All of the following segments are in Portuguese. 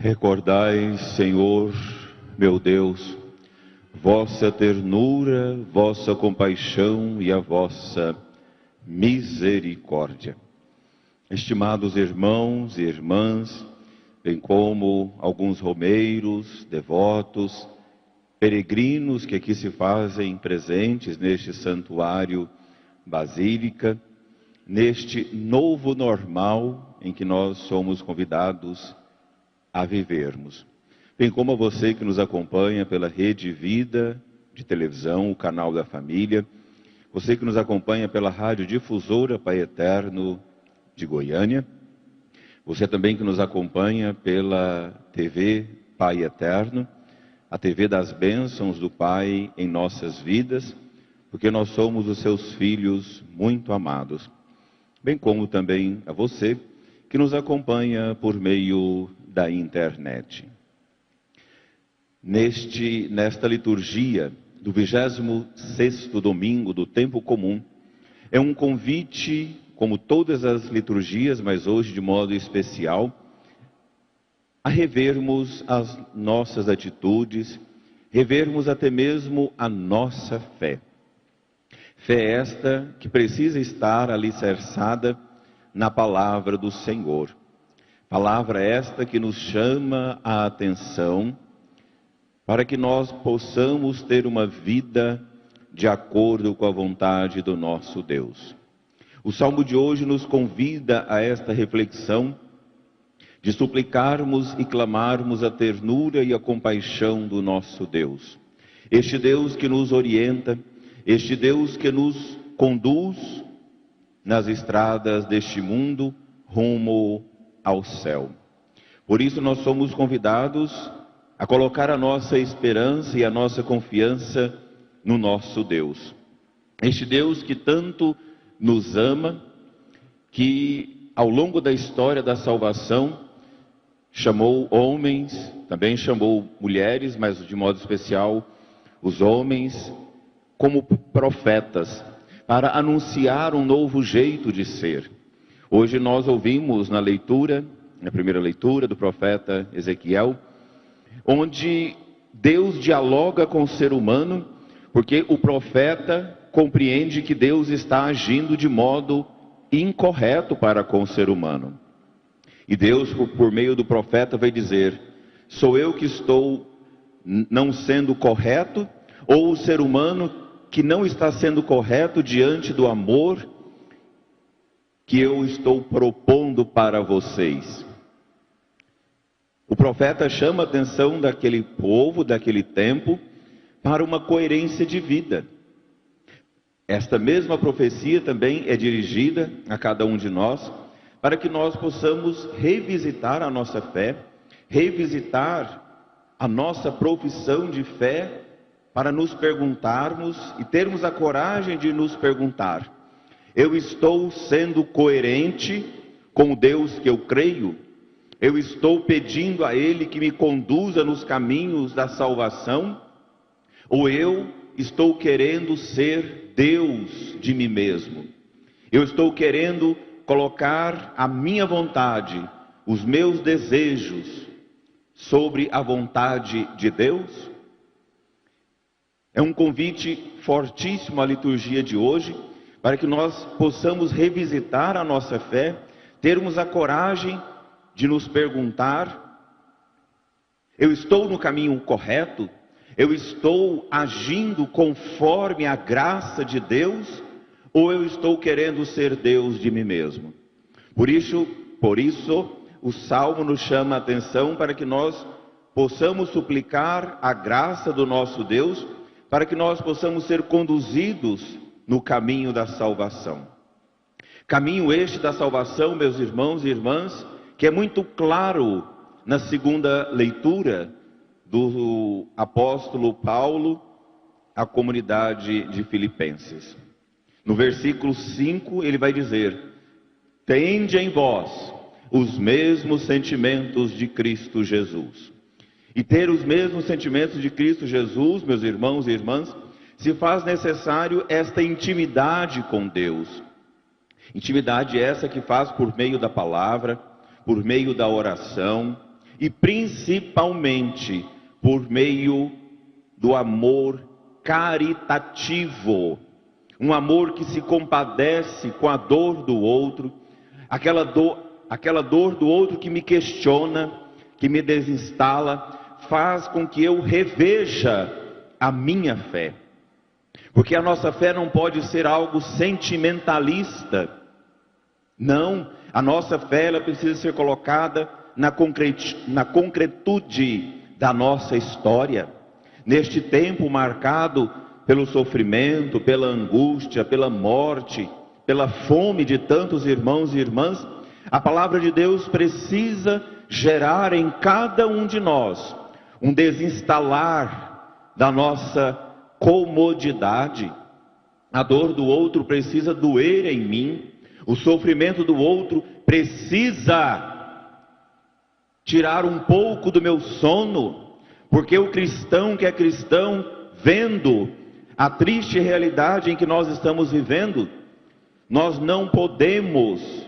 Recordai, Senhor, meu Deus, vossa ternura, vossa compaixão e a vossa misericórdia. Estimados irmãos e irmãs, bem como alguns romeiros, devotos, peregrinos que aqui se fazem presentes neste santuário basílica, neste novo normal em que nós somos convidados a vivermos. Bem como a você que nos acompanha pela Rede Vida de televisão, o canal da família, você que nos acompanha pela Rádio Difusora Pai Eterno de Goiânia, você também que nos acompanha pela TV Pai Eterno, a TV das bênçãos do Pai em nossas vidas, porque nós somos os seus filhos muito amados. Bem como também a você que nos acompanha por meio da internet. Nesta liturgia do 26º domingo do tempo comum, é um convite, como todas as liturgias, mas hoje de modo especial, a revermos as nossas atitudes, revermos até mesmo a nossa fé. Fé esta que precisa estar alicerçada na palavra do Senhor. Palavra esta que nos chama a atenção para que nós possamos ter uma vida de acordo com a vontade do nosso Deus. O Salmo de hoje nos convida a esta reflexão de suplicarmos e clamarmos a ternura e a compaixão do nosso Deus. Este Deus que nos orienta, este Deus que nos conduz nas estradas deste mundo rumo ao céu. Por isso nós somos convidados a colocar a nossa esperança e a nossa confiança no nosso Deus. Este Deus que tanto nos ama, que ao longo da história da salvação chamou homens, também chamou mulheres, mas de modo especial os homens como profetas, para anunciar um novo jeito de ser. Hoje nós ouvimos na primeira leitura do profeta Ezequiel, onde Deus dialoga com o ser humano, porque o profeta compreende que Deus está agindo de modo incorreto para com o ser humano. E Deus, por meio do profeta, vai dizer: sou eu que estou não sendo correto, ou o ser humano que não está sendo correto diante do amor que eu estou propondo para vocês? O profeta chama a atenção daquele povo, daquele tempo, para uma coerência de vida. Esta mesma profecia também é dirigida a cada um de nós, para que nós possamos revisitar a nossa fé, revisitar a nossa profissão de fé, para nos perguntarmos e termos a coragem de nos perguntar: eu estou sendo coerente com o Deus que eu creio? Eu estou pedindo a Ele que me conduza nos caminhos da salvação? Ou eu estou querendo ser Deus de mim mesmo? Eu estou querendo colocar a minha vontade, os meus desejos, sobre a vontade de Deus? É um convite fortíssimo à liturgia de hoje, para que nós possamos revisitar a nossa fé, termos a coragem de nos perguntar: eu estou no caminho correto? Eu estou agindo conforme a graça de Deus? Ou eu estou querendo ser Deus de mim mesmo? Por isso, o Salmo nos chama a atenção para que nós possamos suplicar a graça do nosso Deus, para que nós possamos ser conduzidos no caminho da salvação. Caminho este da salvação, meus irmãos e irmãs, que é muito claro na segunda leitura do apóstolo Paulo à comunidade de Filipenses. No versículo 5 ele vai dizer: tende em vós os mesmos sentimentos de Cristo Jesus. E ter os mesmos sentimentos de Cristo Jesus, meus irmãos e irmãs, se faz necessário esta intimidade com Deus. Intimidade essa que faz por meio da palavra, por meio da oração, e principalmente por meio do amor caritativo, um amor que se compadece com a dor do outro, aquela dor do outro que me questiona, que me desinstala, faz com que eu reveja a minha fé. Porque a nossa fé não pode ser algo sentimentalista. Não, a nossa fé ela precisa ser colocada na concretude da nossa história. Neste tempo marcado pelo sofrimento, pela angústia, pela morte, pela fome de tantos irmãos e irmãs, a palavra de Deus precisa gerar em cada um de nós um desinstalar da nossa comodidade. A dor do outro precisa doer em mim, o sofrimento do outro precisa tirar um pouco do meu sono, porque o cristão que é cristão, vendo a triste realidade em que nós estamos vivendo, nós não podemos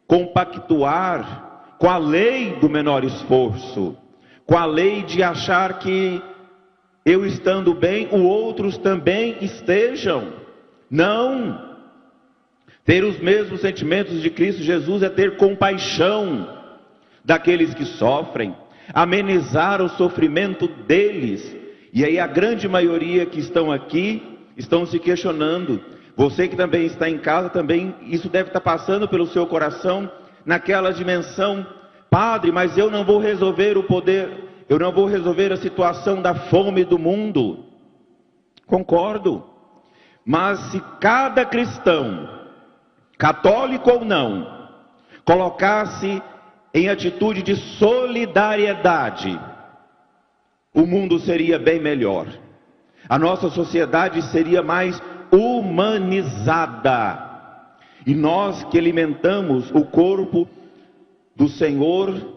compactuar com a lei do menor esforço, com a lei de achar que eu estando bem, os outros também estejam. Não! Ter os mesmos sentimentos de Cristo Jesus é ter compaixão daqueles que sofrem, amenizar o sofrimento deles. E aí a grande maioria que estão aqui, estão se questionando. Você que também está em casa, também isso deve estar passando pelo seu coração, naquela dimensão: Padre, mas eu não vou resolver eu não vou resolver a situação da fome do mundo. Concordo. Mas se cada cristão, católico ou não, colocasse em atitude de solidariedade, o mundo seria bem melhor. A nossa sociedade seria mais humanizada. E nós que alimentamos o corpo do Senhor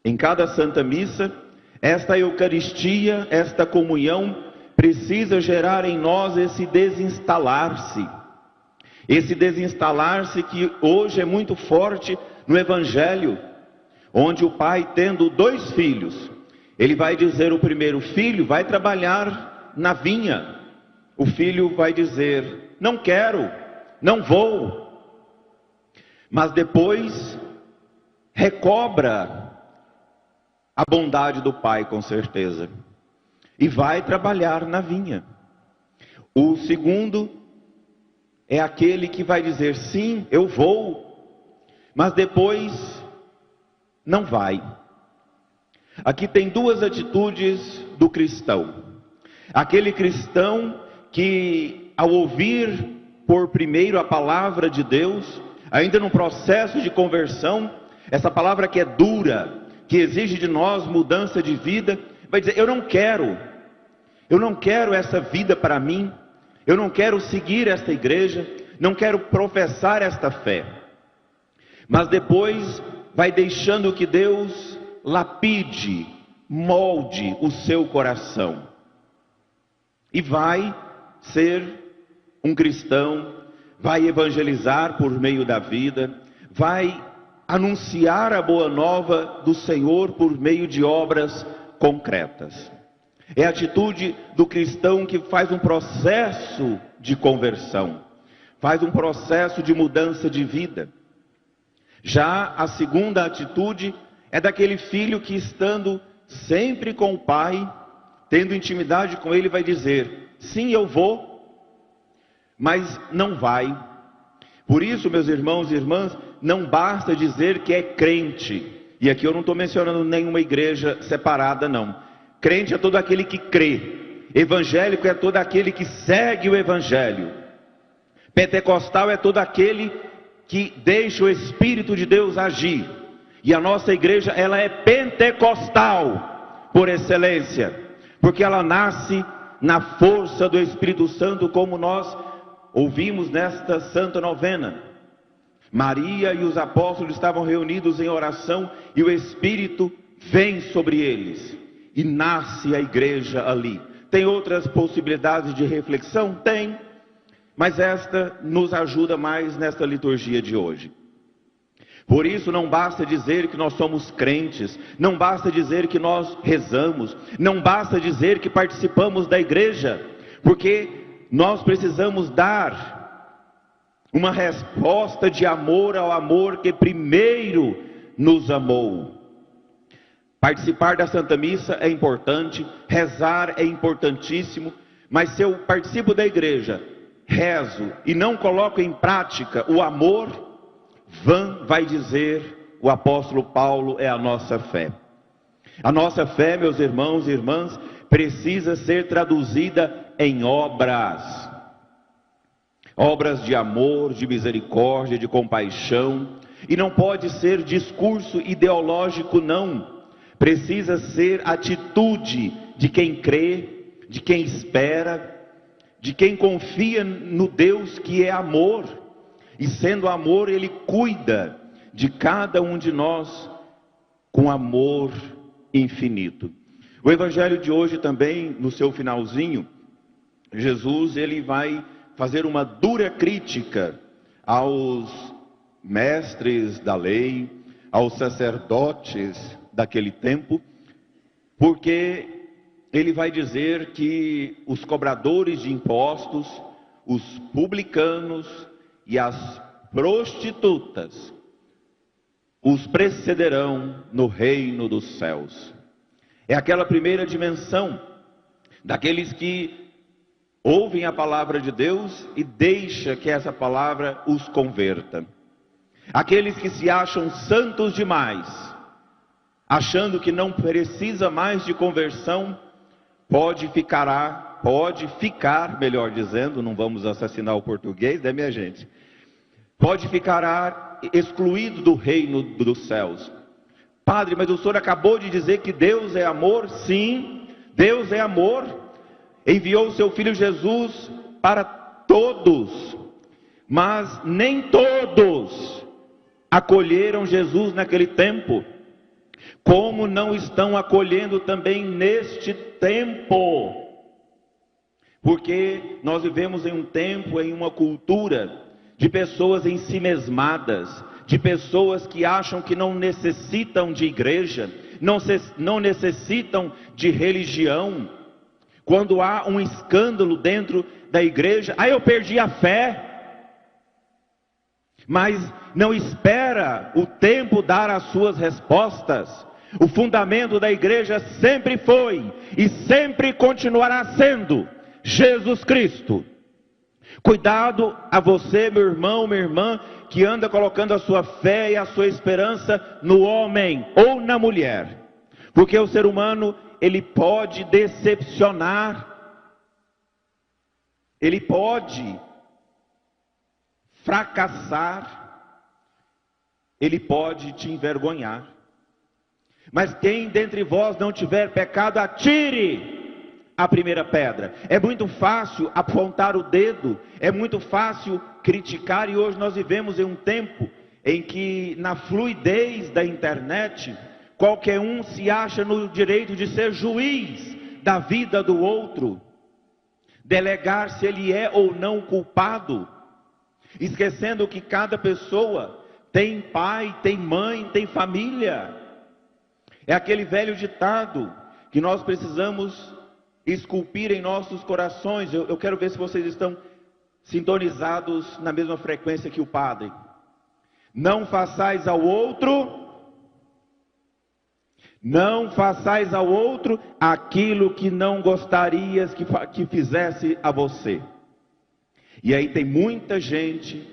em cada Santa Missa, esta Eucaristia, esta comunhão, precisa gerar em nós esse desinstalar-se. Esse desinstalar-se que hoje é muito forte no Evangelho, onde o pai, tendo 2 filhos, ele vai dizer: o primeiro filho vai trabalhar na vinha. O filho vai dizer: não quero, não vou. Mas depois recobra a bondade do pai, com certeza, e vai trabalhar na vinha. O segundo é aquele que vai dizer: sim, eu vou, mas depois não vai. Aqui tem 2 atitudes do cristão. Aquele cristão que, ao ouvir por primeiro a palavra de Deus, ainda no processo de conversão, essa palavra que é dura, que exige de nós mudança de vida, vai dizer: eu não quero essa vida para mim, eu não quero seguir esta igreja, não quero professar esta fé. Mas depois vai deixando que Deus lapide, molde o seu coração, e vai ser um cristão, vai evangelizar por meio da vida, vai anunciar a boa nova do Senhor por meio de obras concretas. É a atitude do cristão que faz um processo de conversão, faz um processo de mudança de vida. Já a segunda atitude é daquele filho que, estando sempre com o pai, tendo intimidade com ele, vai dizer: sim, eu vou, mas não vai. Por isso, meus irmãos e irmãs, não basta dizer que é crente. E aqui eu não estou mencionando nenhuma igreja separada, não. Crente é todo aquele que crê. Evangélico é todo aquele que segue o Evangelho. Pentecostal é todo aquele que deixa o Espírito de Deus agir. E a nossa igreja, ela é pentecostal por excelência, porque ela nasce na força do Espírito Santo, como nós ouvimos nesta Santa Novena. Maria e os apóstolos estavam reunidos em oração e o Espírito vem sobre eles e nasce a igreja ali. Tem outras possibilidades de reflexão? Tem, mas esta nos ajuda mais nesta liturgia de hoje. Por isso não basta dizer que nós somos crentes, não basta dizer que nós rezamos, não basta dizer que participamos da igreja, porque nós precisamos dar uma resposta de amor ao amor que primeiro nos amou. Participar da Santa Missa é importante, rezar é importantíssimo, mas se eu participo da igreja, rezo e não coloco em prática o amor, vã vai dizer o apóstolo Paulo, é a nossa fé. A nossa fé, meus irmãos e irmãs, precisa ser traduzida em obras. Obras de amor, de misericórdia, de compaixão. E não pode ser discurso ideológico, não. Precisa ser atitude de quem crê, de quem espera, de quem confia no Deus que é amor. E sendo amor, Ele cuida de cada um de nós com amor infinito. O Evangelho de hoje também, no seu finalzinho, Jesus ele vai fazer uma dura crítica aos mestres da lei, aos sacerdotes daquele tempo, porque ele vai dizer que os cobradores de impostos, os publicanos e as prostitutas os precederão no reino dos céus. É aquela primeira dimensão daqueles que ouvem a palavra de Deus e deixa que essa palavra os converta. Aqueles que se acham santos demais, achando que não precisa mais de conversão, pode ficar, melhor dizendo, não vamos assassinar o português, né, minha gente? Pode ficar excluído do reino dos céus. Padre, mas o senhor acabou de dizer que Deus é amor. Sim, Deus é amor. Enviou o seu Filho Jesus para todos, mas nem todos acolheram Jesus naquele tempo, como não estão acolhendo também neste tempo, porque nós vivemos em um tempo, em uma cultura de pessoas ensimesmadas, de pessoas que acham que não necessitam de igreja, não necessitam de religião. Quando há um escândalo dentro da igreja, eu perdi a fé. Mas não espera o tempo dar as suas respostas. O fundamento da igreja sempre foi e sempre continuará sendo Jesus Cristo. Cuidado a você, meu irmão, minha irmã, que anda colocando a sua fé e a sua esperança no homem ou na mulher. Porque o ser humano, ele pode decepcionar, ele pode fracassar, ele pode te envergonhar. Mas quem dentre vós não tiver pecado, atire a primeira pedra. É muito fácil apontar o dedo, é muito fácil criticar, e hoje nós vivemos em um tempo em que, na fluidez da internet, qualquer um se acha no direito de ser juiz da vida do outro, delegar se ele é ou não culpado, esquecendo que cada pessoa tem pai, tem mãe, tem família. É aquele velho ditado que nós precisamos esculpir em nossos corações. Eu quero ver se vocês estão sintonizados na mesma frequência que o Padre. Não façais ao outro aquilo que não gostarias que fizesse a você. E aí tem muita gente,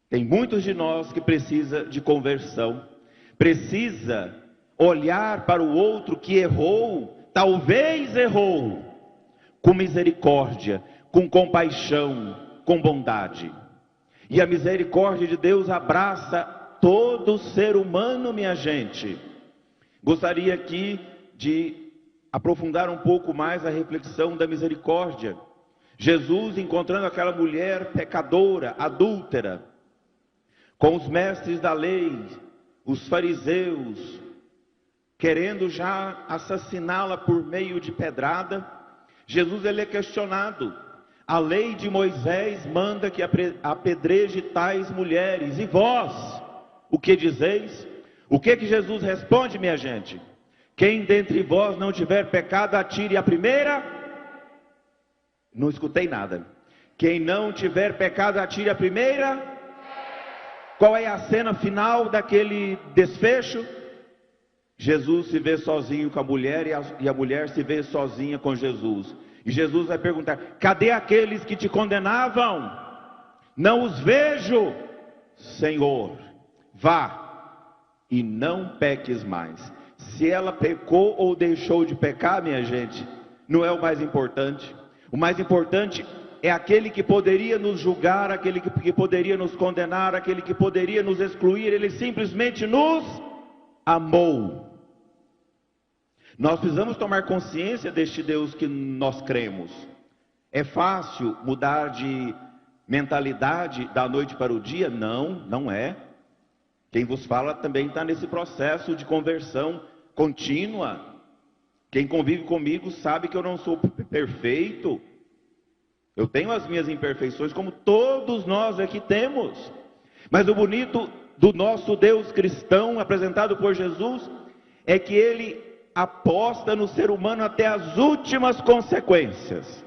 tem muitos de nós que precisa de conversão, precisa olhar para o outro que errou, talvez errou, com misericórdia, com compaixão, com bondade. E a misericórdia de Deus abraça todo ser humano, minha gente. Gostaria aqui de aprofundar um pouco mais a reflexão da misericórdia. Jesus, encontrando aquela mulher pecadora, adúltera, com os mestres da lei, os fariseus, querendo já assassiná-la por meio de pedrada, Jesus ele é questionado. A lei de Moisés manda que apedreje tais mulheres, e vós, o que dizeis? O que Jesus responde, minha gente? Quem dentre vós não tiver pecado, atire a primeira. Não escutei nada. Quem não tiver pecado, atire a primeira. Qual é a cena final daquele desfecho? Jesus se vê sozinho com a mulher e a mulher se vê sozinha com Jesus. E Jesus vai perguntar: cadê aqueles que te condenavam? Não os vejo, Senhor. Vá e não peques mais. Se ela pecou ou deixou de pecar, minha gente, não é o mais importante. O mais importante é aquele que poderia nos julgar, aquele que poderia nos condenar, aquele que poderia nos excluir. Ele simplesmente nos amou. Nós precisamos tomar consciência deste Deus que nós cremos. É fácil mudar de mentalidade da noite para o dia? Não, não é. Quem vos fala também está nesse processo de conversão contínua. Quem convive comigo sabe que eu não sou perfeito. Eu tenho as minhas imperfeições, como todos nós aqui temos. Mas o bonito do nosso Deus cristão, apresentado por Jesus, é que Ele aposta no ser humano até as últimas consequências.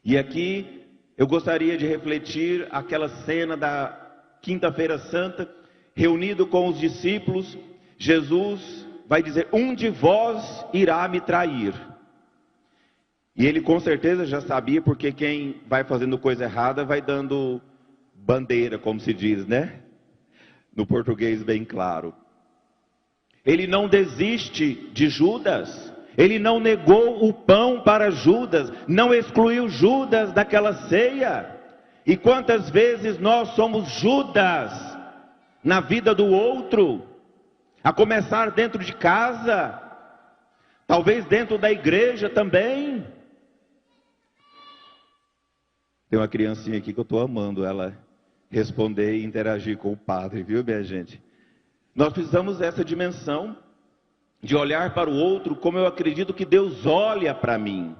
E aqui eu gostaria de refletir aquela cena da Quinta-feira Santa, reunido com os discípulos. Jesus vai dizer: um de vós irá me trair. E ele com certeza já sabia, porque quem vai fazendo coisa errada vai dando bandeira, como se diz, né? No português bem claro. Ele não desiste de Judas. Ele não negou o pão para Judas. Não excluiu Judas daquela ceia. E quantas vezes nós somos Judas na vida do outro? A começar dentro de casa. Talvez dentro da igreja também. Tem uma criancinha aqui que eu estou amando ela responder e interagir com o padre, viu, minha gente? Nós precisamos dessa dimensão de olhar para o outro como eu acredito que Deus olha para mim.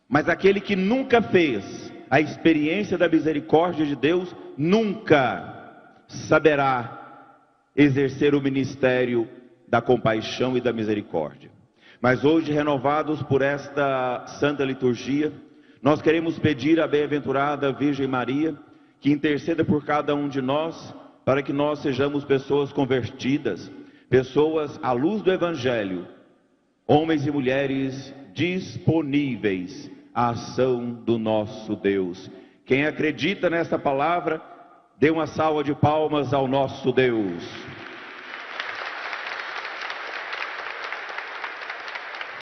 Mas aquele que nunca fez a experiência da misericórdia de Deus, nunca saberá exercer o ministério da compaixão e da misericórdia. Mas hoje, renovados por esta santa liturgia, nós queremos pedir à bem-aventurada Virgem Maria que interceda por cada um de nós, para que nós sejamos pessoas convertidas, pessoas à luz do Evangelho, homens e mulheres disponíveis à ação do nosso Deus. Quem acredita nesta palavra, dê uma salva de palmas ao nosso Deus.